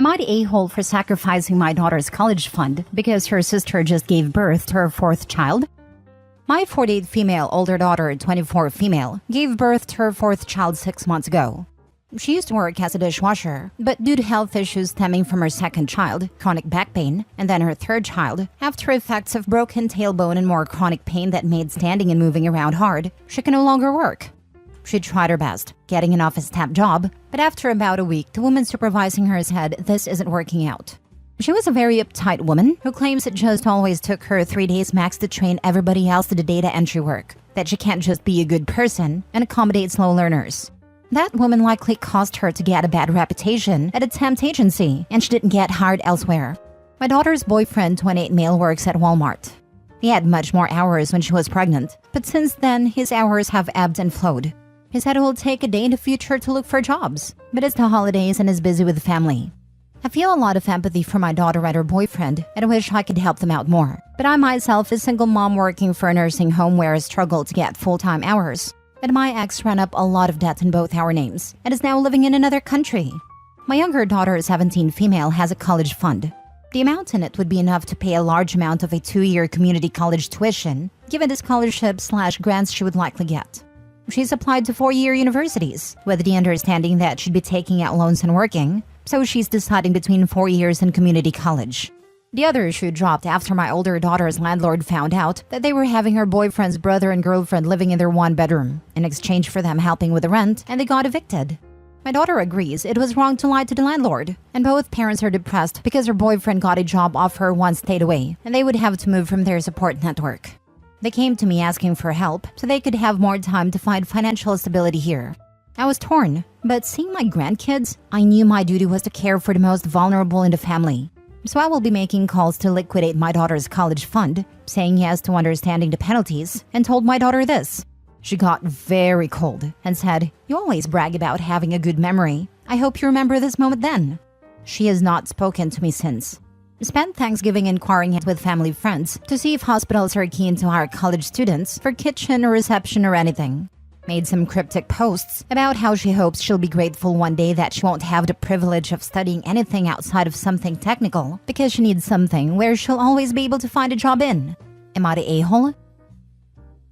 Am I the a-hole for sacrificing my daughter's college fund because her sister just gave birth to her fourth child? My 48 female older daughter, 24 female, gave birth to her fourth child 6 months ago. She used to work as a dishwasher, but due to health issues stemming from her second child, chronic back pain, and then her third child, after effects of broken tailbone and more chronic pain that made standing and moving around hard, she can no longer work. She tried her best, getting an office staff job, but after about a week, the woman supervising her said this isn't working out. She was a very uptight woman who claims it just always took her 3 days max to train everybody else to the data entry work, that she can't just be a good person and accommodate slow learners. That woman likely caused her to get a bad reputation at a temp agency, and she didn't get hired elsewhere. My daughter's boyfriend, 28 male, works at Walmart. He had much more hours when she was pregnant, but since then, his hours have ebbed and flowed. He said he will take a day in the future to look for jobs, but it's the holidays and is busy with the family. I feel a lot of empathy for my daughter and her boyfriend, and I wish I could help them out more. But I myself, a single mom working for a nursing home where I struggled to get full-time hours. And my ex ran up a lot of debt in both our names, and is now living in another country. My younger daughter, 17 female, has a college fund. The amount in it would be enough to pay a large amount of a 2-year community college tuition, given the scholarships/grants she would likely get. She's applied to 4-year universities, with the understanding that she'd be taking out loans and working, so she's deciding between 4 years and community college. The other issue dropped after my older daughter's landlord found out that they were having her boyfriend's brother and girlfriend living in their one bedroom, in exchange for them helping with the rent, and they got evicted. My daughter agrees it was wrong to lie to the landlord, and both parents are depressed because her boyfriend got a job offer once stayed away, and they would have to move from their support network. They came to me asking for help so they could have more time to find financial stability here. I was torn, but seeing my grandkids, I knew my duty was to care for the most vulnerable in the family. So I will be making calls to liquidate my daughter's college fund, saying yes to understanding the penalties, and told my daughter this. She got very cold and said, "You always brag about having a good memory. I hope you remember this moment then." She has not spoken to me since. Spent Thanksgiving inquiring with family friends to see if hospitals are keen to hire college students for kitchen or reception or anything. Made some cryptic posts about how she hopes she'll be grateful one day that she won't have the privilege of studying anything outside of something technical because she needs something where she'll always be able to find a job in. Am I the a-hole?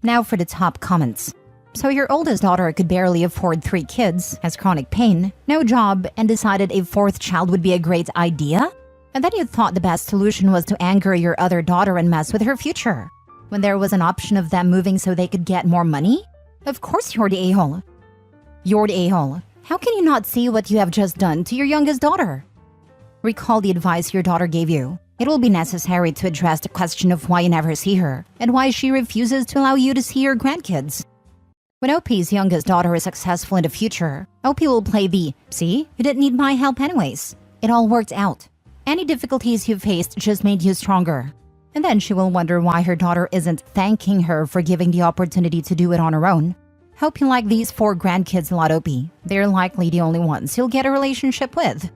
Now for the top comments. So your oldest daughter could barely afford 3 kids, has chronic pain, no job, and decided a 4th child would be a great idea? And then you thought the best solution was to anger your other daughter and mess with her future, when there was an option of them moving so they could get more money? Of course you're the a-hole. You're the a-hole. How can you not see what you have just done to your youngest daughter? Recall the advice your daughter gave you. It will be necessary to address the question of why you never see her, and why she refuses to allow you to see your grandkids. When OP's youngest daughter is successful in the future, OP will play the, "See, you didn't need my help anyways. It all worked out. Any difficulties you faced just made you stronger." And then she will wonder why her daughter isn't thanking her for giving the opportunity to do it on her own. Hope you like these 4 grandkids a lot, OP. They're likely the only ones you'll get a relationship with.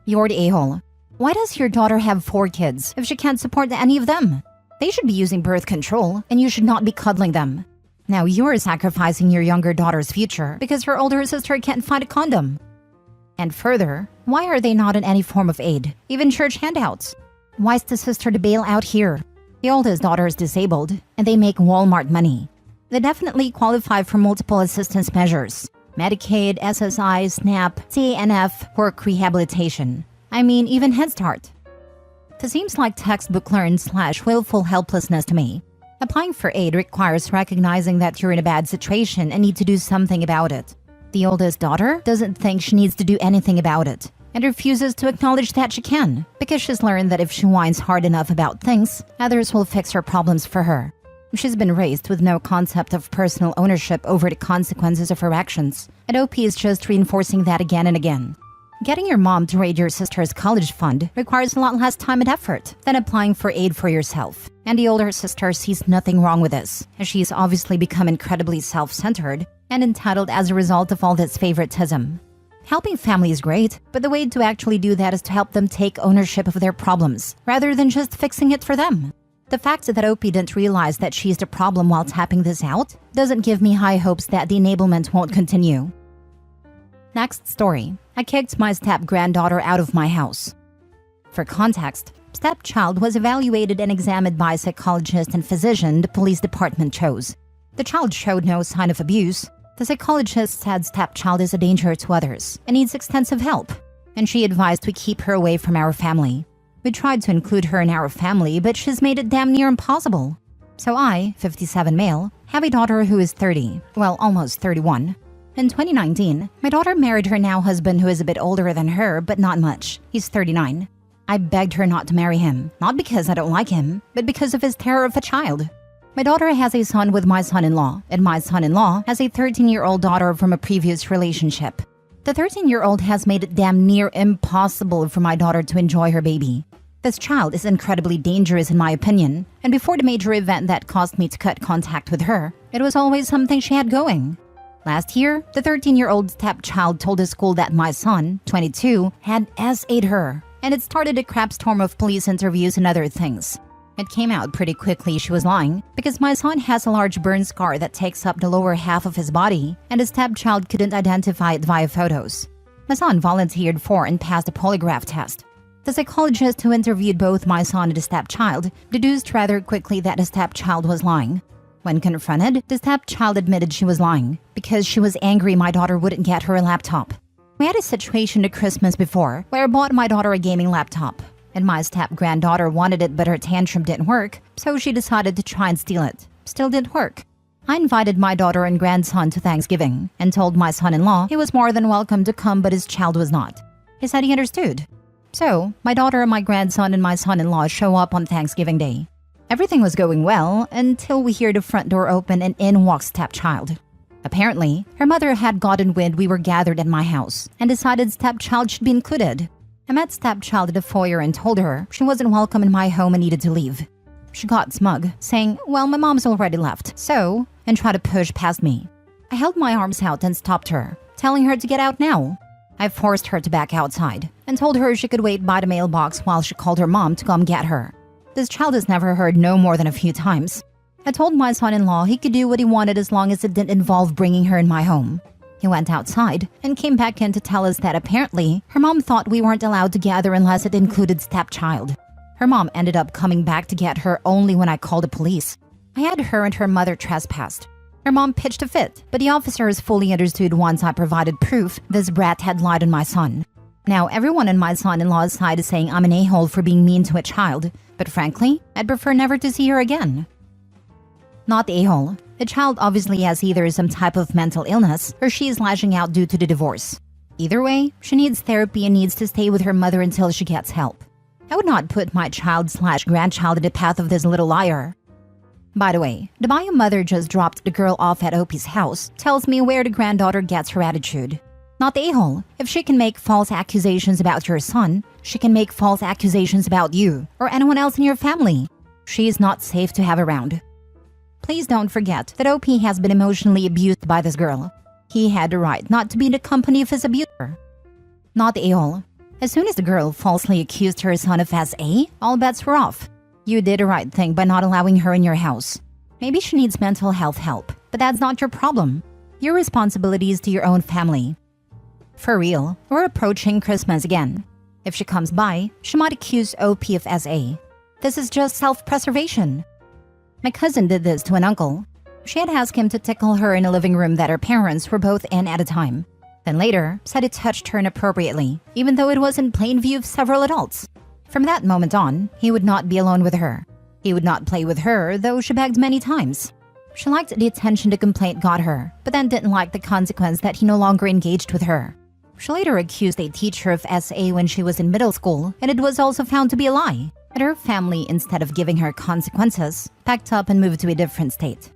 You're the a-hole. Why does your daughter have 4 kids if she can't support any of them? They should be using birth control, and you should not be cuddling them. Now you're sacrificing your younger daughter's future because her older sister can't find a condom. And further, why are they not in any form of aid, even church handouts? Why is the sister to bail out here? The oldest daughter is disabled, and they make Walmart money. They definitely qualify for multiple assistance measures. Medicaid, SSI, SNAP, TANF, work rehabilitation. I mean, even Head Start. This seems like textbook learned/willful helplessness to me. Applying for aid requires recognizing that you're in a bad situation and need to do something about it. The oldest daughter doesn't think she needs to do anything about it, and refuses to acknowledge that she can, because she's learned that if she whines hard enough about things, others will fix her problems for her. She's been raised with no concept of personal ownership over the consequences of her actions, and OP is just reinforcing that again and again. Getting your mom to raid your sister's college fund requires a lot less time and effort than applying for aid for yourself. And the older sister sees nothing wrong with this, as she's obviously become incredibly self-centered and entitled as a result of all this favoritism. Helping family is great, but the way to actually do that is to help them take ownership of their problems, rather than just fixing it for them. The fact that OP didn't realize that she's the problem while tapping this out doesn't give me high hopes that the enablement won't continue. Next story. I kicked my step-granddaughter out of my house. For context, stepchild was evaluated and examined by a psychologist and physician the police department chose. The child showed no sign of abuse. The psychologist said stepchild is a danger to others and needs extensive help, and she advised we keep her away from our family. We tried to include her in our family, but she's made it damn near impossible. So I, 57 male, have a daughter who is 30, well, almost 31. In 2019, my daughter married her now husband who is a bit older than her, but not much. He's 39. I begged her not to marry him, not because I don't like him, but because of his terror of a child. My daughter has a son with my son-in-law, and my son-in-law has a 13-year-old daughter from a previous relationship. The 13-year-old has made it damn near impossible for my daughter to enjoy her baby. This child is incredibly dangerous in my opinion, and before the major event that caused me to cut contact with her, it was always something she had going. Last year, the 13-year-old stepchild told the school that my son, 22, had SA'd her, and it started a crap storm of police interviews and other things. It came out pretty quickly she was lying, because my son has a large burn scar that takes up the lower half of his body, and the stepchild couldn't identify it via photos. My son volunteered for and passed a polygraph test. The psychologist who interviewed both my son and the stepchild deduced rather quickly that the stepchild was lying. When confronted, the stepchild admitted she was lying, because she was angry my daughter wouldn't get her a laptop. We had a situation at Christmas before, where I bought my daughter a gaming laptop, and my step-granddaughter wanted it but her tantrum didn't work, so she decided to try and steal it. Still didn't work. I invited my daughter and grandson to Thanksgiving, and told my son-in-law he was more than welcome to come but his child was not. He said he understood. So, my daughter, my grandson, and my son-in-law show up on Thanksgiving Day. Everything was going well until we hear the front door open and in walks stepchild. Apparently, her mother had gotten wind we were gathered at my house and decided stepchild should be included. I met stepchild at the foyer and told her she wasn't welcome in my home and needed to leave. She got smug, saying, "Well, my mom's already left, so," and tried to push past me. I held my arms out and stopped her, telling her to get out now. I forced her to back outside and told her she could wait by the mailbox while she called her mom to come get her. This child has never heard no more than a few times. I told my son-in-law he could do what he wanted as long as it didn't involve bringing her in my home. He went outside and came back in to tell us that apparently her mom thought we weren't allowed to gather unless it included stepchild. Her mom ended up coming back to get her only when I called the police. I had her and her mother trespassed. Her mom pitched a fit, but the officers fully understood once I provided proof this brat had lied on my son. Now everyone on my son-in-law's side is saying I'm an a-hole for being mean to a child, but frankly, I'd prefer never to see her again. Not the a-hole. The child obviously has either some type of mental illness or she is lashing out due to the divorce. Either way, she needs therapy and needs to stay with her mother until she gets help. I would not put my child/grandchild in the path of this little liar. By the way, the bio mother just dropped the girl off at Opie's house tells me where the granddaughter gets her attitude. Not the a-hole. If she can make false accusations about your son, she can make false accusations about you or anyone else in your family. She is not safe to have around. Please don't forget that OP has been emotionally abused by this girl. He had the right not to be in the company of his abuser. Not the a-hole. As soon as the girl falsely accused her son of SA, all bets were off. You did the right thing by not allowing her in your house. Maybe she needs mental health help, but that's not your problem. Your responsibility is to your own family. For real, we're approaching Christmas again. If she comes by, she might accuse OP of SA. This is just self-preservation. My cousin did this to an uncle. She had asked him to tickle her in a living room that her parents were both in at a time. Then later, said it touched her inappropriately, even though it was in plain view of several adults. From that moment on, he would not be alone with her. He would not play with her, though she begged many times. She liked the attention the complaint got her, but then didn't like the consequence that he no longer engaged with her. She later accused a teacher of SA when she was in middle school, and it was also found to be a lie. But her family, instead of giving her consequences, packed up and moved to a different state.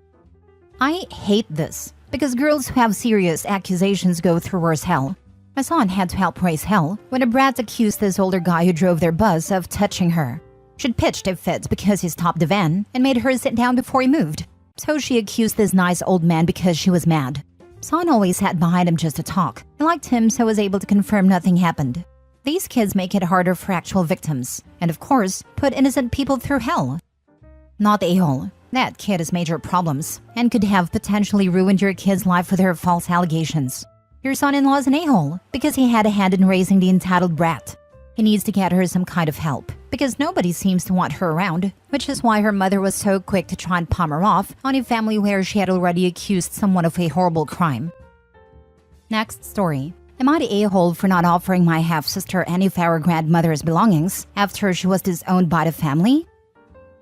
I hate this, because girls who have serious accusations go through worse hell. My son had to help raise hell when a brat accused this older guy who drove their bus of touching her. She'd pitched a fit because he stopped the van and made her sit down before he moved. So she accused this nice old man because she was mad. Son always sat behind him just to talk. I liked him so was able to confirm nothing happened. These kids make it harder for actual victims, and of course, put innocent people through hell. Not the a-hole. That kid has major problems, and could have potentially ruined your kid's life with her false allegations. Your son-in-law is an a-hole because he had a hand in raising the entitled brat. He needs to get her some kind of help because nobody seems to want her around, which is why her mother was so quick to try and palm her off on a family where she had already accused someone of a horrible crime. Next story. Am I the a-hole for not offering my half-sister any of our grandmother's belongings after she was disowned by the family?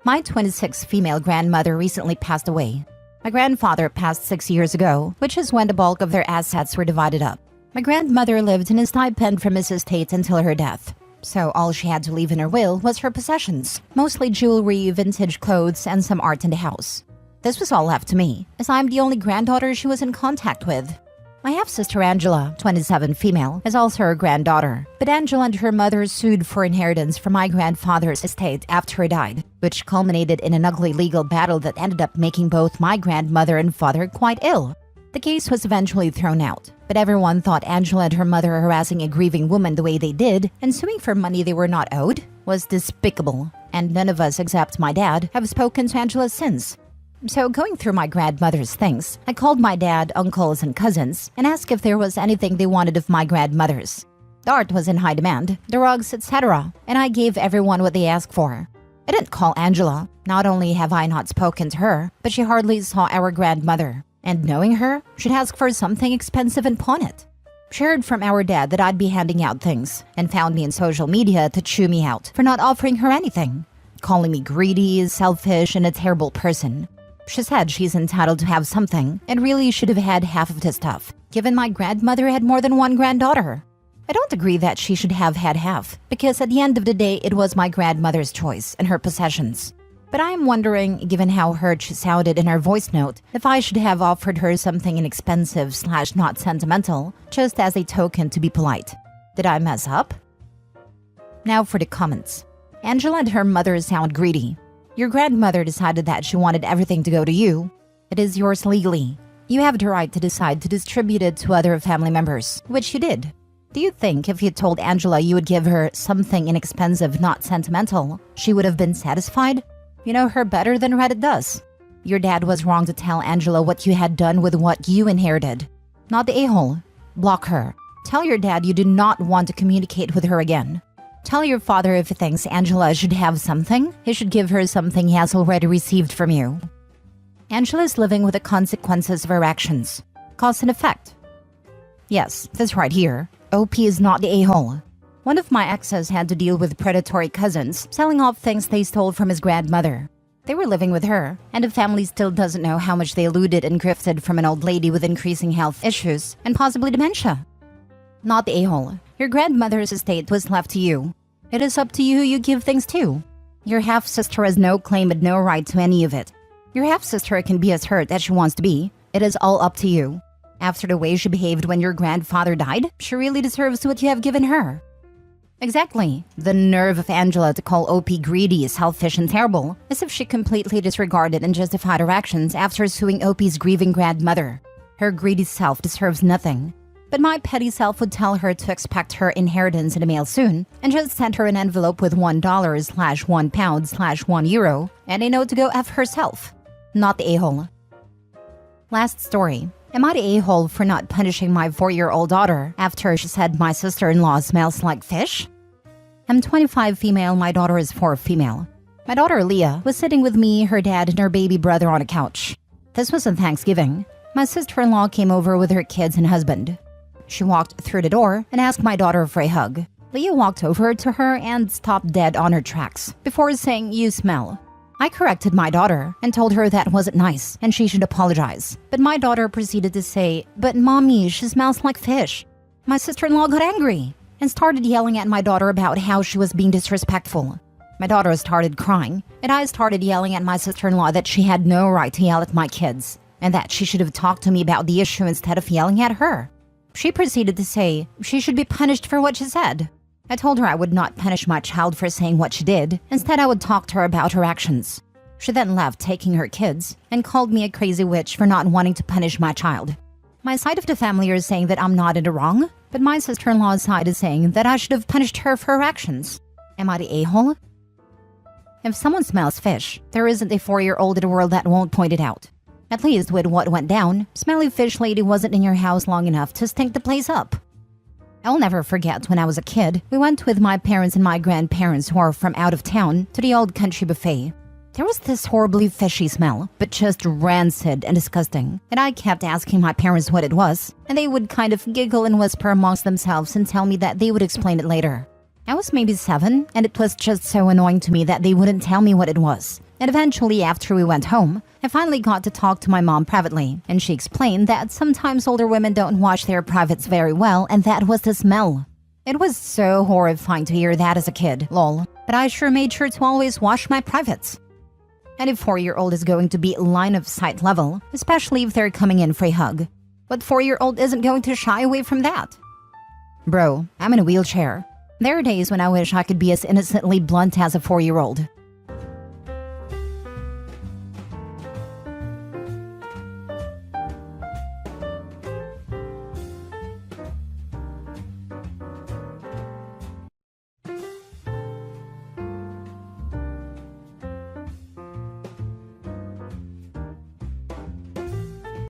My 26 female grandmother recently passed away. My grandfather passed 6 years ago, which is when the bulk of their assets were divided up. My grandmother lived in a stipend from his estate until her death, so all she had to leave in her will was her possessions, mostly jewelry, vintage clothes, and some art in the house. This was all left to me, as I'm the only granddaughter she was in contact with. My half-sister Angela, 27 female, is also her granddaughter, but Angela and her mother sued for inheritance from my grandfather's estate after he died, which culminated in an ugly legal battle that ended up making both my grandmother and father quite ill. The case was eventually thrown out, but everyone thought Angela and her mother harassing a grieving woman the way they did and suing for money they were not owed was despicable, and none of us except my dad have spoken to Angela since. So going through my grandmother's things, I called my dad, uncles, and cousins and asked if there was anything they wanted of my grandmother's. The art was in high demand, the rugs, etc., and I gave everyone what they asked for. I didn't call Angela. Not only have I not spoken to her, but she hardly saw our grandmother. And knowing her, she'd ask for something expensive and pawn it. She heard from our dad that I'd be handing out things and found me in social media to chew me out for not offering her anything, calling me greedy, selfish, and a terrible person. She said she's entitled to have something and really should have had half of the stuff, given my grandmother had more than one granddaughter. I don't agree that she should have had half, because at the end of the day, it was my grandmother's choice and her possessions. But I am wondering, given how hurt she sounded in her voice note, if I should have offered her something inexpensive/not sentimental, just as a token to be polite. Did I mess up? Now for the comments. Angela and her mother sound greedy. Your grandmother decided that she wanted everything to go to you. It is yours legally. You have the right to decide to distribute it to other family members, which you did. Do you think if you told Angela you would give her something inexpensive, not sentimental, she would have been satisfied? You know her better than Reddit does. Your dad was wrong to tell Angela what you had done with what you inherited. Not the a-hole. Block her. Tell your dad you do not want to communicate with her again. Tell your father if he thinks Angela should have something, he should give her something he has already received from you. Angela is living with the consequences of her actions. Cause and effect. Yes, this right here. OP is not the a-hole. One of my exes had to deal with predatory cousins selling off things they stole from his grandmother. They were living with her, and the family still doesn't know how much they looted and grifted from an old lady with increasing health issues and possibly dementia. Not the a-hole. Your grandmother's estate was left to you. It is up to you who you give things to. Your half-sister has no claim and no right to any of it. Your half-sister can be as hurt as she wants to be. It is all up to you. After the way she behaved when your grandfather died, she really deserves what you have given her. Exactly. The nerve of Angela to call OP greedy, selfish, and terrible, as if she completely disregarded and justified her actions after suing OP's grieving grandmother. Her greedy self deserves nothing. But my petty self would tell her to expect her inheritance in the mail soon and just send her an envelope with $1/1 and a note to go F herself. Not the a-hole. Last story. Am I the a-hole for not punishing my 4-year-old daughter after she said my sister-in-law smells like fish? I'm 25 female, my daughter is 4 female. My daughter Leah was sitting with me, her dad, and her baby brother on a couch. This was on Thanksgiving. My sister-in-law came over with her kids and husband. She walked through the door and asked my daughter for a hug. Leah walked over to her and stopped dead on her tracks before saying, "You smell." I corrected my daughter and told her that wasn't nice and she should apologize. But my daughter proceeded to say, "But mommy, she smells like fish." My sister-in-law got angry and started yelling at my daughter about how she was being disrespectful. My daughter started crying and I started yelling at my sister-in-law that she had no right to yell at my kids and that she should have talked to me about the issue instead of yelling at her. She proceeded to say she should be punished for what she said. I told her I would not punish my child for saying what she did. Instead, I would talk to her about her actions. She then left, taking her kids, and called me a crazy witch for not wanting to punish my child. My side of the family is saying that I'm not in the wrong, but my sister-in-law's side is saying that I should have punished her for her actions. Am I the a-hole? If someone smells fish, there isn't a 4-year-old in the world that won't point it out. At least with what went down, smelly fish lady wasn't in your house long enough to stink the place up. I'll never forget when I was a kid, we went with my parents and my grandparents who are from out of town to the old country buffet. There was this horribly fishy smell, but just rancid and disgusting, and I kept asking my parents what it was, and they would kind of giggle and whisper amongst themselves and tell me that they would explain it later. I was maybe 7, and it was just so annoying to me that they wouldn't tell me what it was. And eventually, after we went home, I finally got to talk to my mom privately, and she explained that sometimes older women don't wash their privates very well, and that was the smell. It was so horrifying to hear that as a kid, lol, but I sure made sure to always wash my privates. And a 4-year-old is going to be line of sight level, especially if they're coming in for a hug. But 4-year-old isn't going to shy away from that. Bro, I'm in a wheelchair. There are days when I wish I could be as innocently blunt as a 4-year-old.